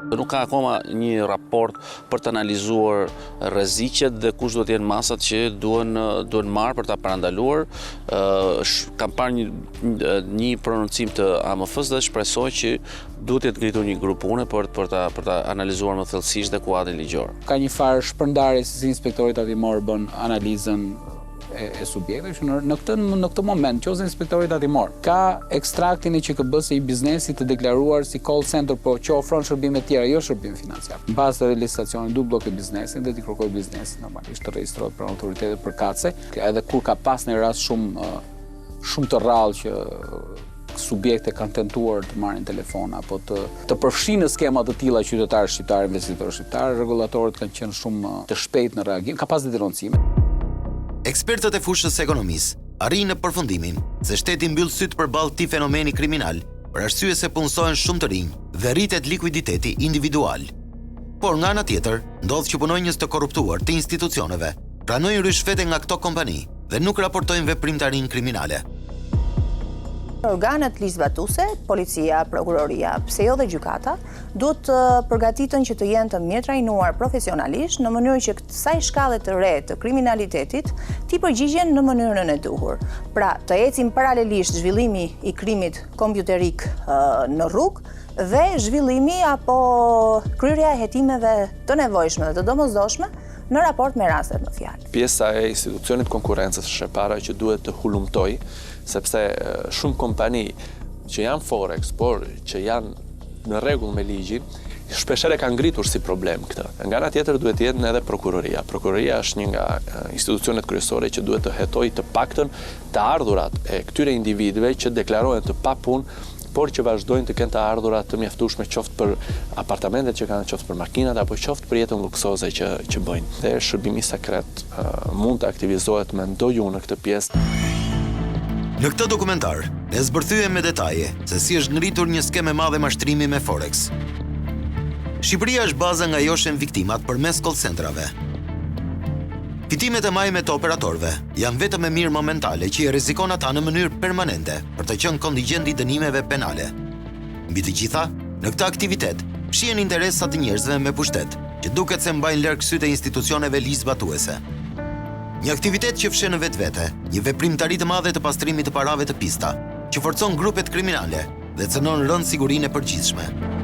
Nuk ka akoma një raport për të analizuar rreziqet dhe kush do të jenë masat që duhen marrë për ta parandaluar. Kam parë një prononcim të AMF-s dhe shpresoj që duhet të ngritur një grup pune për ta analizuar më thellësisht dhe kuadrin ligjor. Ka një farë shpërndarje si inspektori tatimor bën analizën e subjekteve që në këtë moment qoftë inspektori tatimor ka ekstraktin e QKB-s i biznesit të deklaruar si call center, po që ofron shërbime të tjera, jo shërbime financiar. Mbas të licitacionit du blloke biznesin dhe t'i kërkoj biznesin normalisht të regjistrohet për autoritetet përkatëse, edhe kur ka pas një rast shumë të rrallë që subjekte kanë tentuar të marrin telefon apo të përfshinë në skema të tilla qytetarë shqiptarë, investitorë shqiptarë, rregullatorët kanë qenë shumë të shpejtë në reagim, ka pas detyrocime. Ekspertët e fushës ekonomisë arrin në përfundimin se shteti mbyll syt përballë këtij fenomeni kriminal për arsye se punësohen shumë të rinj dhe rritet likuiditeti individual. Por nga ana tjetër, ndodh që punonjës të korruptuar të institucioneve pranojnë rishfete nga këto kompani dhe nuk raportojnë veprimtarinë kriminale. Organet ligjzbatuese, policia, prokuroria, pse jo dhe gjykata, duhet të përgatiten që të jenë të mirë trajnuar profesionalisht në mënyrë që kësaj shkallë të re të kriminalitetit t'i përgjigjen në mënyrën e duhur. Pra, të ecim paralelisht zhvillimi i krimit kompjuterik në rrugë dhe zhvillimi apo kryerja e hetimeve të nevojshme dhe të domosdoshme në raport me rastet në fjalë. Pjesa e institucionit konkurrencës është e para që duhet të hulumtoj, sepse shumë kompani që janë Forex, por që janë në rregull me ligjin, shpeshere ka ngritur si problem këtë. Nga ana tjetër duhet të jetë edhe prokuroria. Prokuroria është një nga institucionet kryesore që duhet të hetojë të paktën të ardhurat e këtyre individëve që deklarohen të papunë, por që vazhdojnë të kenë të ardhurat të mjaftueshme qoftë për apartamentet që kanë, qoftë për makinat apo qoftë për jetën luksoze që bëjnë. Dhe shërbimi sekret mund të aktivizohet, mendoj unë, në këtë pjesë. Në këtë dokumentar, ne zbërthyem me detaje se si është ngritur një skem e madhe mashtrimi me Forex. Shqipëria është baza nga joshen viktimat përmes call centrave. Fitimet e majme të operatorëve janë vetëm e mirë momentale që i rrezikon ata në mënyrë permanente për të qenë kontingjent i dënimeve penale. Mbi të gjitha, në këtë aktivitet shihen interesat të njerëzve me pushtet, që duket se mbajnë larg sytë e institucioneve ligjzbatuese. Një aktivitet që fshen në vetvete një veprimtari të madhe të pastrimit të parave të pista, që forcon grupet kriminale dhe cënon rënd sigurinë e përgjithshme.